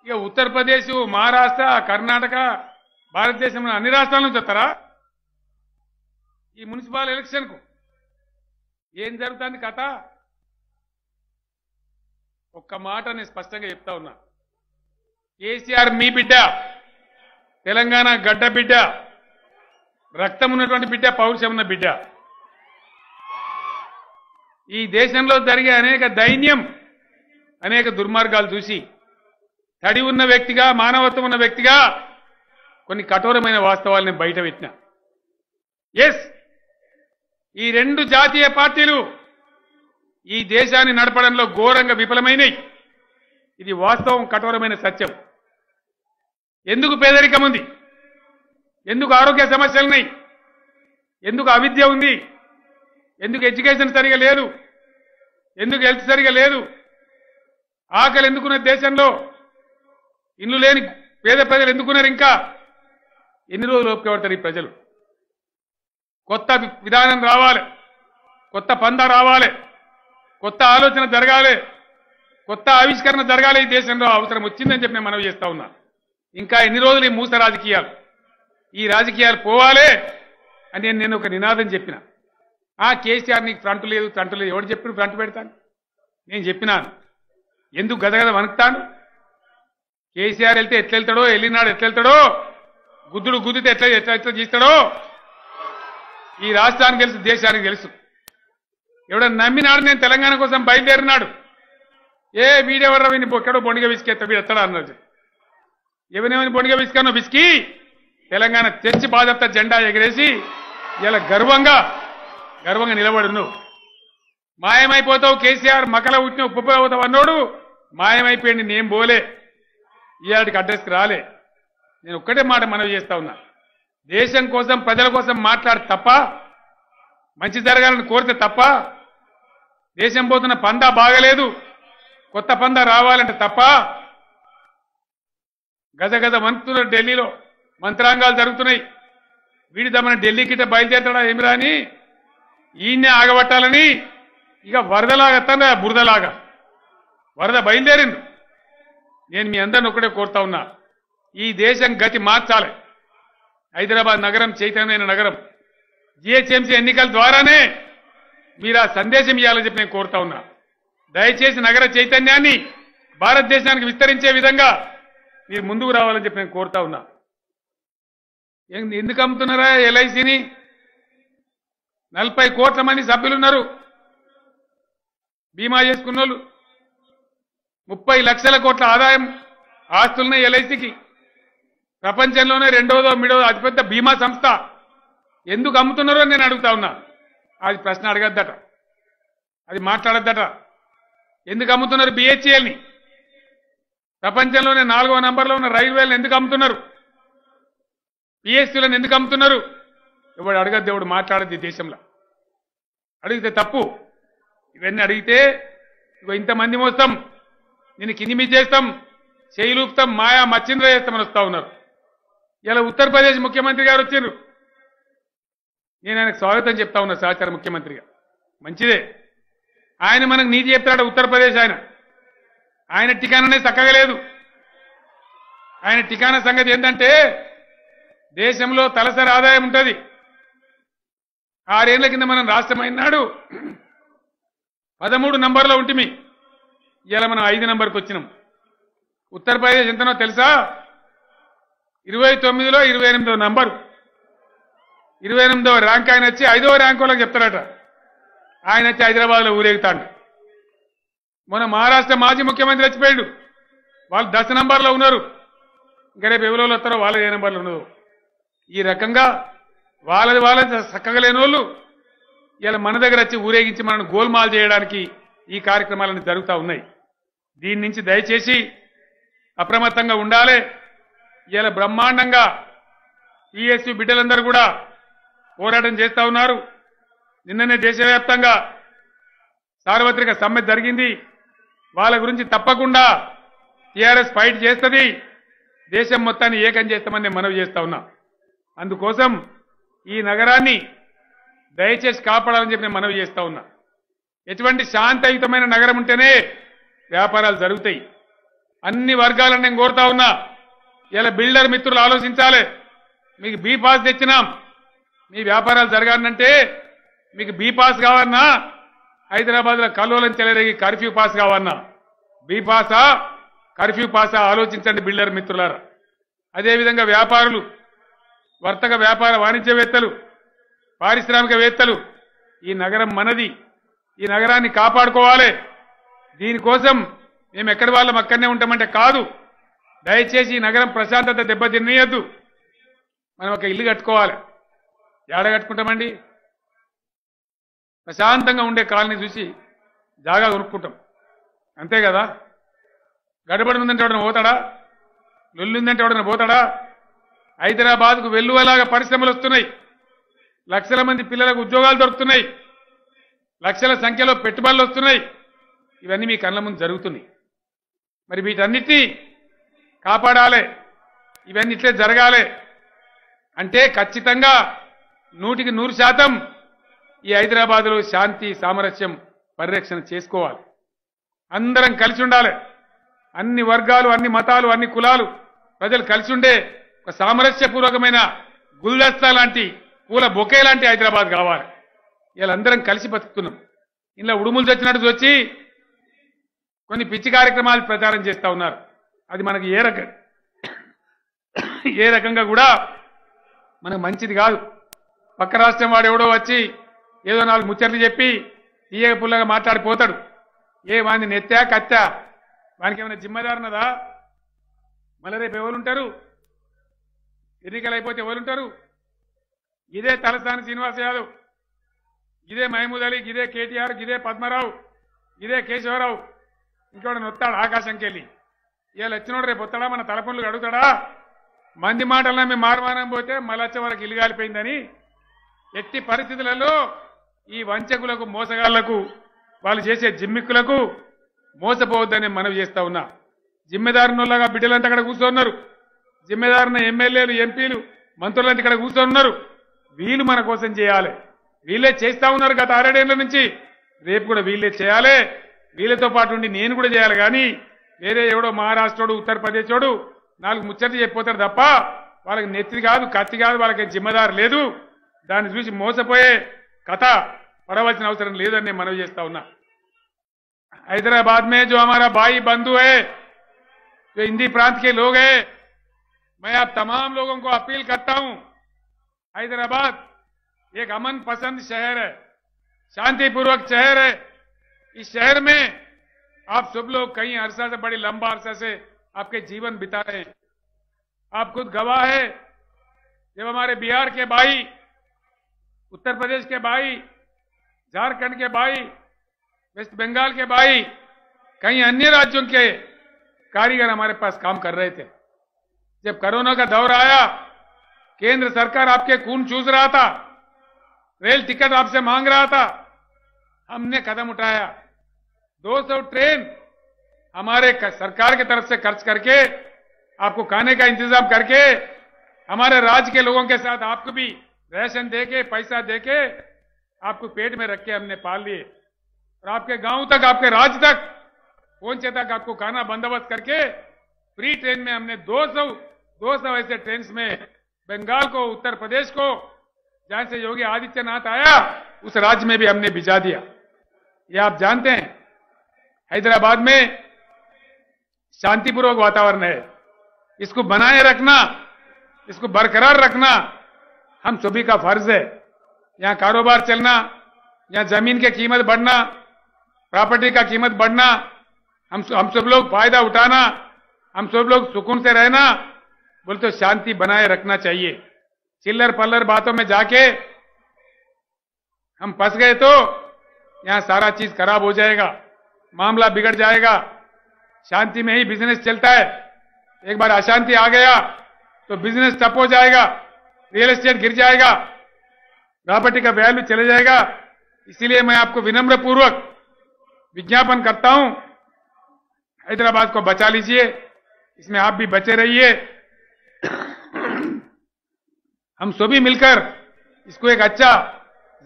ఇక ఉత్తరప్రదేశ్, మహారాష్ట్ర, కర్ణాటక, భారతదేశంలో అన్ని రాష్ట్రాల నుంచి వస్తారా ఈ మున్సిపల్ ఎలక్షన్కు? ఏం జరుగుతుంది కథ? ఒక్క మాట నేను స్పష్టంగా చెప్తా ఉన్నా. కేసీఆర్ మీ బిడ్డ, తెలంగాణ గడ్డ బిడ్డ, రక్తం ఉన్నటువంటి బిడ్డ, పౌరుషం ఉన్న బిడ్డ. ఈ దేశంలో జరిగే అనేక దైన్యం, అనేక దుర్మార్గాలు చూసి తడి ఉన్న వ్యక్తిగా, మానవత్వం ఉన్న వ్యక్తిగా కొన్ని కఠోరమైన వాస్తవాలను బయట పెట్టిన. ఎస్, ఈ రెండు జాతీయ పార్టీలు ఈ దేశాన్ని నడపడంలో ఘోరంగా విఫలమైనవి. ఇది వాస్తవం, కఠోరమైన సత్యం. ఎందుకు పేదరికం ఉంది? ఎందుకు ఆరోగ్య సమస్యలున్నాయి? ఎందుకు అవిద్య ఉంది? ఎందుకు ఎడ్యుకేషన్ సరిగా లేదు? ఎందుకు హెల్త్ సరిగా లేదు? ఆకలి ఎందుకున్న దేశంలో ఇల్లు లేని పేద ప్రజలు ఎందుకున్నారు? ఇంకా ఎన్ని రోజులు ఓపిక పడతారు ఈ ప్రజలు? కొత్త విధానం రావాలి, కొత్త పందా రావాలి, కొత్త ఆలోచన జరగాలి, కొత్త ఆవిష్కరణ జరగాలి. ఈ దేశంలో అవసరం వచ్చిందని చెప్పి నేను మనవి చేస్తా ఉన్నా. ఇంకా ఎన్ని రోజులు ఈ మూస రాజకీయాలు? ఈ రాజకీయాలు పోవాలి అని నేను ఒక నినాదం చెప్పిన. కేసీఆర్ నీకు ఫ్రంట్ లేదు, ఫ్రంట్ లేదు. ఎవడు చెప్పిన ఫ్రంట్ పెడతాను? నేను చెప్పినాను. ఎందుకు గదగద వణుకుతాను? కేసీఆర్ వెళ్తే ఎట్లా వెళ్తాడో, వెళ్ళినాడు ఎట్లా వెళ్తాడో, గుద్దుడు గుద్దితే ఎట్లా ఎట్లా ఎట్లా చేస్తాడో ఈ రాష్ట్రానికి తెలుసు, దేశానికి తెలుసు. ఎవడన్నా నమ్మినాడు నేను తెలంగాణ కోసం బయలుదేరినాడు, వీడెవడ వీని ఎక్కడో బొండిగా విసికేస్తా, వీడు ఎత్తడా అన్నది. ఎవరేమని బొండిగా విసికానో విసికి తెలంగాణ తెచ్చి బాధ్యత జెండా ఎగరేసి ఇలా గర్వంగా నిలబడు. నువ్వు మాయమైపోతావు. కేసీఆర్ మకల ఉట్టిన ఉప్పుపోతావు అన్నోడు మాయమైపోయింది. నేను పోలే, ఇవాటికి అడ్రస్కి రాలే. నేను ఒక్కటే మాట మనవి చేస్తా ఉన్నా. దేశం కోసం, ప్రజల కోసం మాట్లాడి తప్ప, మంచి జరగాలని కోరితే తప్ప, దేశం పోతున్న పందా బాగలేదు, కొత్త పందా రావాలంటే తప్ప, గజ వణుకుతున్నారు. ఢిల్లీలో మంత్రాంగాలు జరుగుతున్నాయి. వీడిదమ్మని ఢిల్లీకిట బయలుదేరతాడా ఏమి రాని ఈయన్నే ఆగబట్టాలని ఇక వరదలాగా బురదలాగా వరద బయలుదేరింది. నేను మీ అందరిని ఒకటే కోరుతా ఉన్నా, ఈ దేశం గతి మార్చాలి. హైదరాబాద్ నగరం చైతన్యమైన నగరం. జిహెచ్ఎంసీ ఎన్నికల ద్వారానే మీరు ఆ సందేశం ఇవ్వాలని చెప్పి నేను కోరుతా ఉన్నా. దయచేసి నగర చైతన్యాన్ని భారతదేశానికి విస్తరించే విధంగా మీరు ముందుకు రావాలని చెప్పి నేను కోరుతా ఉన్నా. ఎందుకు అమ్ముతున్నారా ఎల్ఐసిని? 40 కోట్ల మంది సభ్యులున్నారు బీమా చేసుకున్న వాళ్ళు. 30 లక్షల కోట్ల ఆదాయం ఆస్తులున్నాయి ఎల్ఐసికి. ప్రపంచంలోనే రెండోదో మూడో అతిపెద్ద బీమా సంస్థ. ఎందుకు అమ్ముతున్నారో నేను అడుగుతా ఉన్నా. అది ప్రశ్న అడగద్దట, అది మాట్లాడద్దట. ఎందుకు అమ్ముతున్నారు బిహెచ్ఎల్ని? ప్రపంచంలోనే 4వ నంబర్లో ఉన్న రైల్వేలను ఎందుకు అమ్ముతున్నారు? పిఎస్సీలను ఎందుకు అమ్ముతున్నారు? ఎవడు అడగద్దు, ఎవడు మాట్లాడద్దు. ఈ దేశంలో అడిగితే తప్పు. ఇవన్నీ అడిగితే ఇగో ఇంతమంది మోస్తాం, నేను కిందిమి చేస్తాం, చేయిలూపుతాం, మాయా మచ్చింద్ర చేస్తామని వస్తా ఉన్నారు. ఇలా ఉత్తరప్రదేశ్ ముఖ్యమంత్రి గారు వచ్చిండ్రు. నేను ఆయనకు స్వాగతం చెప్తా ఉన్నా సహచార ముఖ్యమంత్రిగా. మంచిదే, ఆయన మనకు నీతి చెప్తాడు. ఉత్తరప్రదేశ్ ఆయన ఠికానానే చక్కగా లేదు. ఆయన ఠికానా సంగతి ఏంటంటే, దేశంలో తలసరి ఆదాయం ఉంటుంది. 6 ఏళ్ల కింద మనం రాష్ట్రం అయినాడు 13 నంబర్లో ఉంటిమి. ఇలా మనం 5 నంబర్కి వచ్చినాం. ఉత్తరప్రదేశ్ ఎంతనో తెలుసా? 29లో 28వ నంబరు. 28వ ర్యాంక్ ఆయన వచ్చి 5వ ర్యాంక్ వాళ్ళకి చెప్తారట. ఆయన వచ్చి హైదరాబాద్లో ఊరేగుతాడు. మొన్న మహారాష్ట్ర మాజీ ముఖ్యమంత్రి వచ్చిపోయాడు. వాళ్ళు 10 నంబర్లో ఉన్నారు. ఇంకా రేపు ఎవరో వస్తారో వాళ్ళ ఏ నంబర్లో ఉన్నదో. ఈ రకంగా వాళ్ళది చక్కగా లేని వాళ్ళు ఇలా మన దగ్గర వచ్చి ఊరేగించి మనల్ని గోల్మాల్ చేయడానికి ఈ కార్యక్రమాలన్నీ జరుగుతూ ఉన్నాయి. దీని నుంచి దయచేసి అప్రమత్తంగా ఉండాలి. ఇలా బ్రహ్మాండంగా పిఎస్యు బిడ్డలందరూ కూడా పోరాటం చేస్తూ ఉన్నారు. నిన్ననే దేశవ్యాప్తంగా సార్వత్రిక సమ్మె జరిగింది. వాళ్ళ గురించి తప్పకుండా టీఆర్ఎస్ ఫైట్ చేస్తుంది. దేశం మొత్తాన్ని ఏకం చేస్తామని నేను మనవి చేస్తా ఉన్నా. అందుకోసం ఈ నగరాన్ని దయచేసి కాపాడాలని చెప్పి నేను మనవి చేస్తా ఉన్నా. ఎటువంటి శాంతియుతమైన నగరం ఉంటేనే వ్యాపారాలు జరుగుతాయి. అన్ని వర్గాలను నేను కోరుతా ఉన్నా, ఇలా బిల్డర్ మిత్రులు ఆలోచించాలి. మీకు బీ పాస్ తెచ్చినాం, మీ వ్యాపారాలు జరగాలంటే మీకు బీ పాస్ కావన్నా, హైదరాబాద్లో కల్లోలం చెలరేగి కర్ఫ్యూ పాస్ కావన్నా, బీ పాసా కర్ఫ్యూ పాసా ఆలోచించండి బిల్డర్ మిత్రులారా. అదేవిధంగా వ్యాపారులు, వర్తక వ్యాపార వాణిజ్యవేత్తలు, పారిశ్రామికవేత్తలు, ఈ నగరం మనది, ఈ నగరాన్ని కాపాడుకోవాలి. దీనికోసం మేము ఎక్కడి వాళ్ళం అక్కడనే ఉంటామంటే కాదు. దయచేసి ఈ నగరం ప్రశాంతత దెబ్బతిన్నయద్దు. మనం ఒక ఇల్లు కట్టుకోవాలి. ఏడ కట్టుకుంటామండి? ప్రశాంతంగా ఉండే కాలనీ చూసి జాగా కొనుక్కుంటాం, అంతే కదా. గడబడి ఉందంటే ఎవడన్నా పోతాడా? లొల్లుందంటే ఎవడన్నా పోతాడా? హైదరాబాద్కు వెల్లువలాగా పరిశ్రమలు వస్తున్నాయి, లక్షల మంది పిల్లలకు ఉద్యోగాలు దొరుకుతున్నాయి, లక్షల సంఖ్యలో పెట్టుబడులు వస్తున్నాయి. ఇవన్నీ మీ కళ్ళ ముందు జరుగుతున్నాయి. మరి వీటన్నిటినీ కాపాడాలి, ఇవన్నీ ఇట్లే జరగాలి అంటే ఖచ్చితంగా 100% ఈ హైదరాబాద్లో శాంతి సామరస్యం పరిరక్షణ చేసుకోవాలి. అందరం కలిసి ఉండాలి. అన్ని వర్గాలు, అన్ని మతాలు, అన్ని కులాలు ప్రజలు కలిసి ఉండే ఒక సామరస్యపూర్వకమైన గుల్దస్తా లాంటి, పూల బొకే లాంటి హైదరాబాద్ కావాలి. వీళ్ళందరం కలిసి బతుకుతున్నాం. ఇలా ఉడుములు చచ్చినట్టు వచ్చి కొన్ని పిచ్చి కార్యక్రమాలు ప్రచారం చేస్తూ ఉన్నారు. అది మనకి ఏ రకంగా కూడా మనకు మంచిది కాదు. పక్క రాష్ట్రం వాడు ఎవడో వచ్చి ఏదో 4 ముచ్చట్లు చెప్పి తీయగ పుల్లగా మాట్లాడిపోతాడు. వాడిని నెత్తా కత్తా, వానికి ఏమైనా జిమ్మదారున్నదా? మళ్ళీ రేపు ఎవరుంటారు? ఎన్నికలు అయిపోతే ఎవరుంటారు? ఇదే తలసాని శ్రీనివాస్ యాదవ్, ఇదే మహమూద్ అలీ, ఇదే కేటీఆర్, ఇదే పద్మరావు, ఇదే కేశవరావు, ఇంకోటి వస్తాడు ఆకాశంకి వెళ్ళి. ఇవాళ వచ్చినోడు రేపు వస్తాడా? మన తలపనులు అడుగుతాడా? మంది మాటలన్నా మేము మారమానం పోతే మళ్ళీ వచ్చే వరకు ఇల్లు కాలిపోయిందని. ఎట్టి పరిస్థితులలో ఈ వంచకులకు, మోసగాళ్లకు, వాళ్ళు చేసే జిమ్మిక్కులకు మోసపోవద్దని మనవి చేస్తా ఉన్నా. జిమ్మెదారునులాగా బిడ్డలంతా అక్కడ కూర్చోన్నారు, జిమ్మెదారున ఎమ్మెల్యేలు, ఎంపీలు, మంత్రులంతా ఇక్కడ కూర్చోన్నారు. వీళ్ళు మన కోసం చేయాలి. వీళ్ళే చేస్తా ఉన్నారు గత 6 ఏళ్ల నుంచి. రేపు కూడా వీళ్ళే చేయాలి. వీళ్ళతో పాటు ఉండి నేను కూడా చేయాలి. కానీ వేరే ఎవడో మహారాష్ట్రోడు, ఉత్తరప్రదేశోడు 4 ముచ్చట్లు చెప్పిపోతారు తప్ప వాళ్ళకి నెత్తి కాదు, కత్తి కాదు, వాళ్ళకి జిమ్మదారు లేదు. దాన్ని చూసి మోసపోయే కథ పడవలసిన అవసరం లేదని నేను మనవి చేస్తా ఉన్నా. हैदराबाद में जो हमारा भाई बंधु है, जो हिंदी प्रांत के लोग हैं, मैं आप तमाम लोगों को अपील करता हूं, हैदराबाद एक अमन पसंद शहर है, शांतिपूर्वक शहर है. इस शहर में आप सब लोग कई अरसा से, बड़ी लंबा अरसा से आपके जीवन बिता रहे हैं. आप खुद गवाह है. जब हमारे बिहार के भाई, उत्तर प्रदेश के भाई, झारखंड के भाई, वेस्ट बंगाल के भाई, कई अन्य राज्यों के कारीगर हमारे पास काम कर रहे थे. जब कोरोना का दौर आया, केंद्र सरकार आपके खून चूस रहा था, रेल टिकट आपसे मांग रहा था, हमने कदम उठाया. 200 ट्रेन हमारे सरकार की तरफ से खर्च करके, आपको खाने का इंतजाम करके, हमारे राज्य के लोगों के साथ आपको भी राशन देके, पैसा देके, आपको पेट में रख के हमने पाल लिए. और आपके गांव तक, आपके राज्य तक पहुंचे तक आपको खाना बंदोबस्त करके फ्री ट्रेन में हमने 200 ऐसे ट्रेन में बंगाल को, उत्तर प्रदेश को, जहां से योगी आदित्यनाथ आया, उस राज्य में भी हमने भिजा दिया. ये आप जानते हैं. हैदराबाद में शांतिपूर्वक वातावरण है. इसको बनाए रखना, इसको बरकरार रखना हम सभी का फर्ज है. यहां कारोबार चलना, यहां जमीन की कीमत बढ़ना, प्रॉपर्टी का कीमत बढ़ना, हम सब लोग फायदा उठाना, हम सब लोग सुकून से रहना, बोले तो शांति बनाए रखना चाहिए. चिल्लर पल्लर बातों में जाके हम फंस गए तो यहां सारा चीज खराब हो जाएगा, मामला बिगड़ जाएगा. शांति में ही बिजनेस चलता है. एक बार अशांति आ गया तो बिजनेस ठप हो जाएगा, रियल एस्टेट गिर जाएगा, प्रॉपर्टी का वैल्यू चले जाएगा. इसीलिए मैं आपको विनम्र पूर्वक विज्ञापन करता हूं, हैदराबाद को बचा लीजिए. इसमें आप भी बचे रहिए. हम सभी मिलकर इसको एक अच्छा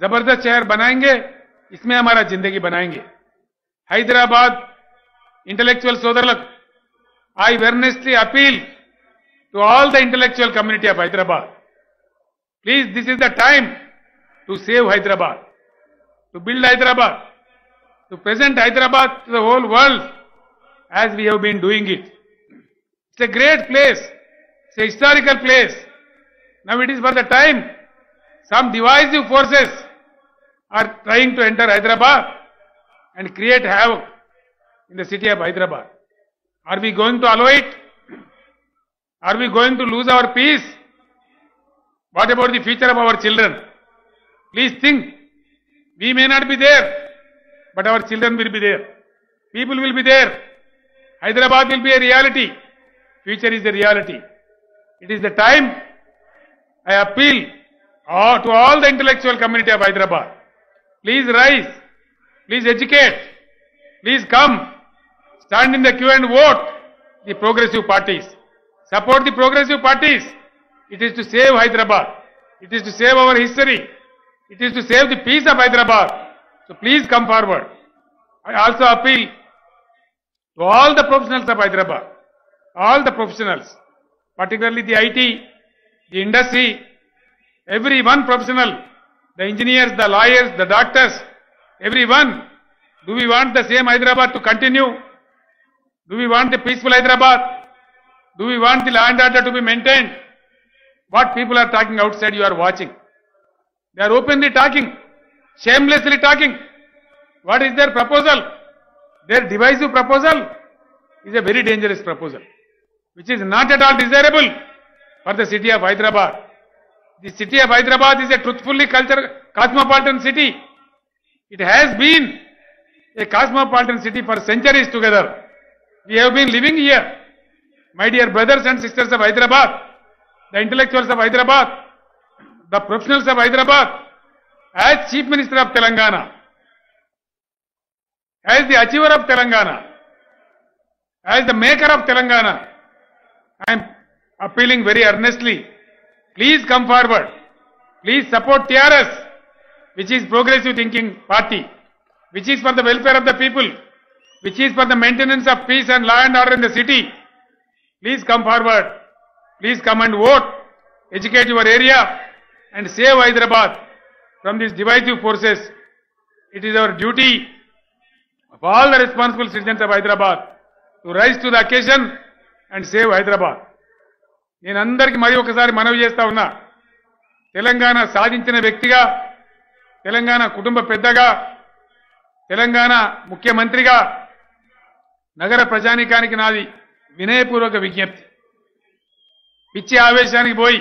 जबरदस्त शहर बनाएंगे. इसमें हमारा जिंदगी बनाएंगे. హైదరాబాద్ ఇంటలెక్చువల్ సోదరులకు, I earnestly appeal to all the intellectual community of Hyderabad. Please, this is the time to save Hyderabad, to build Hyderabad, to present Hyderabad to the whole world as we have been doing it. It's a great place. It's a historical place. Now it is for the time some divisive forces are trying to enter Hyderabad and create havoc in the city of Hyderabad. Are we going to allow it? Are we going to lose our peace? What about the future of our children? Please think. We may not be there, but our children will be there. People will be there. Hyderabad will be a reality. Future is a reality. It is the time I appeal to all the intellectual community of Hyderabad. Please rise. Please educate. Please come. Stand in the queue and vote the progressive parties. Support the progressive parties. It is to save Hyderabad. It is to save our history. It is to save the peace of Hyderabad. So please come forward. I also appeal to all the professionals of Hyderabad, all the professionals, particularly the IT, the industry, every one professional, the engineers, the lawyers, the doctors, everyone. Do we want the same Hyderabad to continue? Do we want the peaceful Hyderabad? Do we want the law and order to be maintained? What people are talking outside, you are watching. They are openly talking, shamelessly talking. What is their proposal? Their divisive proposal is a very dangerous proposal, which is not at all desirable for the city of Hyderabad. The city of Hyderabad is a truthfully cosmopolitan city. It has been a cosmopolitan city for centuries together. We have been living here. My dear brothers and sisters of Hyderabad, the intellectuals of Hyderabad, the professionals of Hyderabad, as Chief Minister of Telangana, as the achiever of Telangana, as the maker of Telangana, I am appealing very earnestly. Please come forward. Please support TRS, which is progressive thinking party, which is for the welfare of the people, which is for the maintenance of peace and law and order in the city. Please come forward. Please come and vote. Educate your area and save Hyderabad from these divisive forces. It is our duty of all the responsible citizens of Hyderabad to rise to the occasion and save Hyderabad. నేను అందరికీ మరి ఒకసారి మనవి చేస్తా ఉన్నా. తెలంగాణ సాధించిన వ్యక్తిగా, తెలంగాణ కుటుంబ పెద్దగా, తెలంగాణ ముఖ్యమంత్రిగా నగర ప్రజానీకానికి నాది వినయపూర్వక విజ్ఞప్తి. పిచ్చి ఆవేశానికి పోయి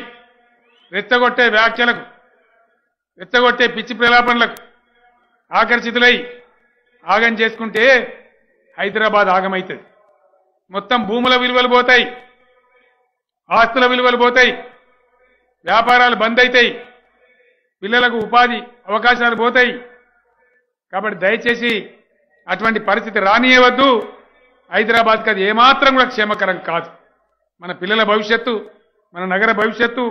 రెచ్చగొట్టే వ్యాఖ్యలకు, రెచ్చగొట్టే పిచ్చి ప్రలాపనలకు ఆకర్షితులై ఆగం చేసుకుంటే హైదరాబాద్ ఆగమైతుంది. మొత్తం భూముల విలువలు పోతాయి, ఆస్తుల విలువలు పోతాయి, వ్యాపారాలు బంద్ అవుతాయి, పిల్లలకు ఉపాధి అవకాశాలు పోతాయి. కాబట్టి దయచేసి అటువంటి పరిస్థితి రానియవద్దు. హైదరాబాద్కి అది ఏమాత్రం కూడా క్షేమకరం కాదు. మన పిల్లల భవిష్యత్తు, మన నగర భవిష్యత్తు,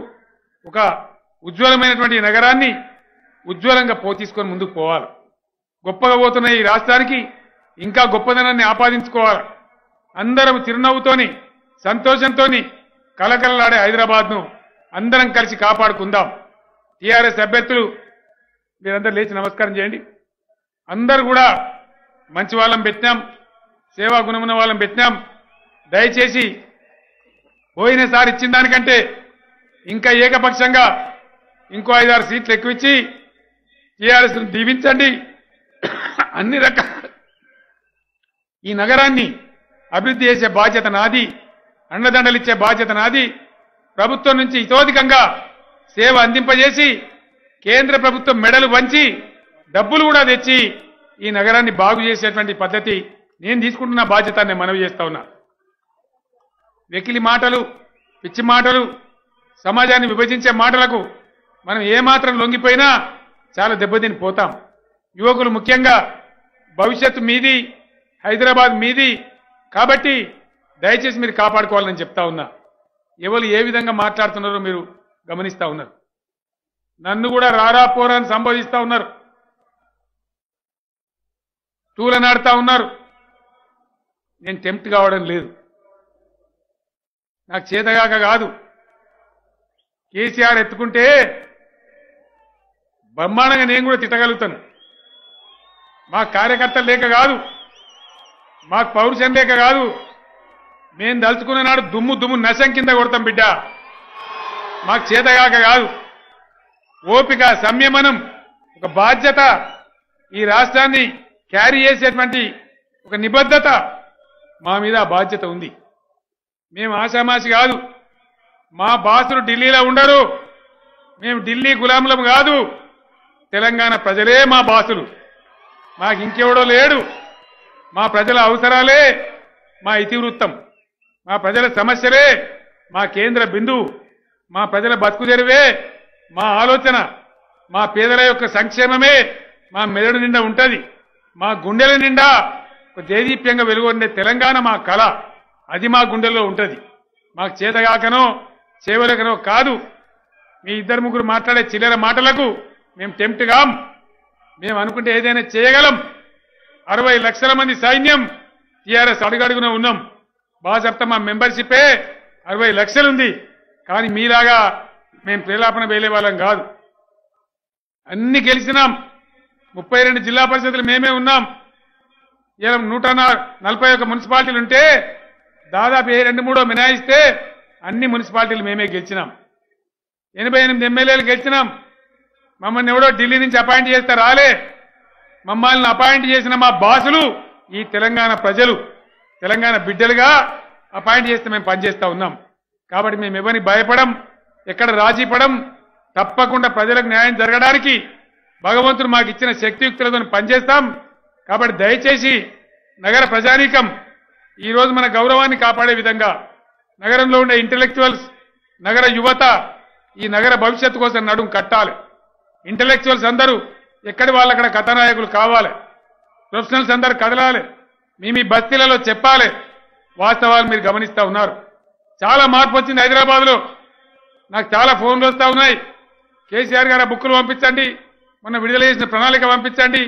ఒక ఉజ్వలమైనటువంటి నగరాన్ని ఉజ్వలంగా తీసుకొని ముందుకు పోవాలి. గొప్పగా పోతున్న ఈ రాష్ట్రానికి ఇంకా గొప్పదనాన్ని ఆపాదించుకోవాలి. అందరం చిరునవ్వుతోని, సంతోషంతోని కలకలలాడే హైదరాబాద్ను అందరం కలిసి కాపాడుకుందాం. టీఆర్ఎస్ అభ్యర్థులు మీరందరూ లేచి నమస్కారం చేయండి. అందరూ కూడా మంచి వాళ్ళం పెట్టినాం, సేవా గుణమున్న వాళ్ళం పెట్టినాం. దయచేసి పోయినసారి ఇచ్చిన దానికంటే ఇంకా ఏకపక్షంగా ఇంకో 5-6 సీట్లు ఎక్కువిచ్చి టీఆర్ఎస్ను దీవించండి. అన్ని రకాల ఈ నగరాన్ని అభివృద్ధి చేసే బాధ్యత నాది, అండదండలు ఇచ్చే బాధ్యత నాది. ప్రభుత్వం నుంచి ఇతోధికంగా సేవ అందింపజేసి కేంద్ర ప్రభుత్వం మెడలు వంచి డబ్బులు కూడా తెచ్చి ఈ నగరాన్ని బాగు చేసేటువంటి పద్ధతి నేను తీసుకుంటున్న బాధ్యత నేను మనవి చేస్తా ఉన్నా. వెకిలి మాటలు, పిచ్చి మాటలు, సమాజాన్ని విభజించే మాటలకు మనం ఏమాత్రం లొంగిపోయినా చాలా దెబ్బతిని పోతాం. యువకులు ముఖ్యంగా భవిష్యత్తు మీది, హైదరాబాద్ మీది. కాబట్టి దయచేసి మీరు కాపాడుకోవాలని చెప్తా ఉన్నా. ఎవరు ఏ విధంగా మాట్లాడుతున్నారో మీరు గమనిస్తా ఉన్నారు. నన్ను కూడా రారా పోరా అని సంబోధిస్తా ఉన్నారు, తూలనాడుతా ఉన్నారు. నేను టెంప్ట్ కావడం లేదు. నాకు చేతగాక కాదు. కేసీఆర్ ఎత్తుకుంటే బ్రహ్మాండంగా నేను కూడా తిట్టగలుగుతాను. మా కార్యకర్తలు లేక కాదు, మాకు పౌరుషం లేక కాదు. మేము దలుచుకున్న నాడు దుమ్ము దుమ్ము నశం కింద కొడతాం బిడ్డ. మాకు చేతగాక కాదు. ఓపిక, సంయమనం, ఒక బాధ్యత, ఈ రాష్ట్రాన్ని క్యారీ చేసేటువంటి ఒక నిబద్ధత మా మీద ఆ బాధ్యత ఉంది. మేము ఆషామాషి కాదు. మా బాసులు ఢిల్లీలో ఉండరు. మేము ఢిల్లీ గులాములం కాదు. తెలంగాణ ప్రజలే మా బాసులు. మాకు ఇంకెవడో లేడు. మా ప్రజల అవసరాలే మా ఇతివృత్తం. మా ప్రజల సమస్యలే మా కేంద్ర బిందువు. మా ప్రజల బతుకు తెరువే మా ఆలోచన. మా పేదల యొక్క సంక్షేమమే మా మెదడు నిండా ఉంటది. మా గుండెల నిండా ఒక దేదీప్యంగా వెలుగొందే తెలంగాణ మా కళ. అది మా గుండెల్లో ఉంటది. మాకు చేతగాకనో చేవలకనో కాదు. మీ ఇద్దరు ముగ్గురు మాట్లాడే చిల్లర మాటలకు మేము టెంప్ట్ కాం. మేము అనుకుంటే ఏదైనా చేయగలం. 60 లక్షల మంది సైన్యం టీఆర్ఎస్ అడుగడుగున ఉన్నాం. బాగా చెప్తా, మా మెంబర్షిపే 60 లక్షలుంది. కానీ మీలాగా మేము ప్రేలాపన వేలే వాళ్ళం కాదు. అన్ని గెలిచినాం. 32 జిల్లా పరిషత్తులు మేమే ఉన్నాం. 141 మున్సిపాలిటీలు ఉంటే దాదాపు 2-3 మినాయిస్తే అన్ని మున్సిపాలిటీలు మేమే గెలిచినాం. 88 ఎమ్మెల్యేలు గెలిచినాం. మమ్మల్ని ఎవడో ఢిల్లీ నుంచి అపాయింట్ చేస్తే రాలే. మమ్మల్ని అపాయింట్ చేసిన మా బాసులు ఈ తెలంగాణ ప్రజలు, తెలంగాణ బిడ్డలుగా అపాయింట్ చేస్తే మేము పనిచేస్తా ఉన్నాం. కాబట్టి మేము ఎవరిని భయపడం, ఎక్కడ రాజీ పడం. తప్పకుండా ప్రజలకు న్యాయం జరగడానికి భగవంతుడు మాకు ఇచ్చిన శక్తియుక్తులతో పనిచేస్తాం. కాబట్టి దయచేసి నగర ప్రజానీకం ఈరోజు మన గౌరవాన్ని కాపాడే విధంగా, నగరంలో ఉండే ఇంటెలెక్చువల్స్, నగర యువత ఈ నగర భవిష్యత్తు కోసం నడుం కట్టాలి. ఇంటెలెక్చువల్స్ అందరూ ఎక్కడి వాళ్ళక్కడ కథానాయకులు కావాలి. ప్రొఫెషనల్స్ అందరూ కదలాలి. మీ బస్తీలలో చెప్పాలి. వాస్తవాలు మీరు గమనిస్తా ఉన్నారు. చాలా మార్పు వచ్చింది హైదరాబాద్లో. నాకు చాలా ఫోన్లు వస్తూ ఉన్నాయి. కేసీఆర్ గారు బుక్కులు పంపించండి, మొన్న విడుదల చేసిన ప్రణాళిక పంపించండి,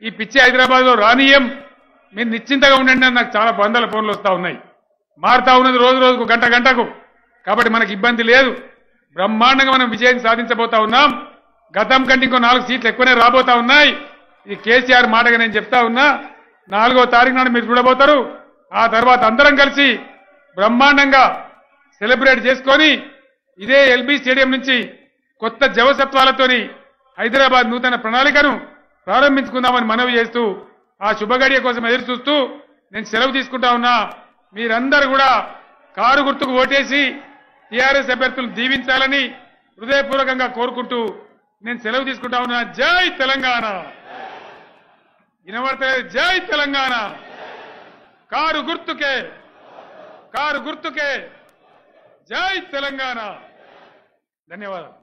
ఈ పిచ్చి హైదరాబాద్లో రానియం, మీరు నిశ్చింతగా ఉండండి అని నాకు చాలా వందల ఫోన్లు వస్తూ ఉన్నాయి. మారుతా ఉన్నది రోజు రోజుకు, గంట గంటకు. కాబట్టి మనకు ఇబ్బంది లేదు. బ్రహ్మాండంగా మనం విజయం సాధించబోతా ఉన్నాం. గతం కంటే ఇంకో 4 సీట్లు ఎక్కువనే రాబోతా ఉన్నాయి. ఇది కేసీఆర్ మాటగా నేను చెప్తా ఉన్నా. 4వ తారీఖు నాడు మీరు చూడబోతారు. ఆ తర్వాత అందరం కలిసి బ్రహ్మాండంగా సెలబ్రేట్ చేసుకొని ఇదే ఎల్బీ స్టేడియం నుంచి కొత్త జవసత్వాలతోని హైదరాబాద్ నూతన ప్రణాళికను ప్రారంభించుకుందామని మనవి చేస్తూ ఆ శుభగడియ కోసం ఎదురు చూస్తూ నేను సెలవు తీసుకుంటా ఉన్నా. మీరందరూ కూడా కారు గుర్తుకు ఓటేసి టీఆర్ఎస్ అభ్యర్థులను దీవించాలని హృదయపూర్వకంగా కోరుకుంటూ నేను సెలవు తీసుకుంటా ఉన్నా. జై తెలంగాణ. వినబడతలేదు? జై తెలంగాణ. కారు గుర్తుకే, కారు గుర్తుకే. జై తెలంగాణ. ధన్యవాదాలు.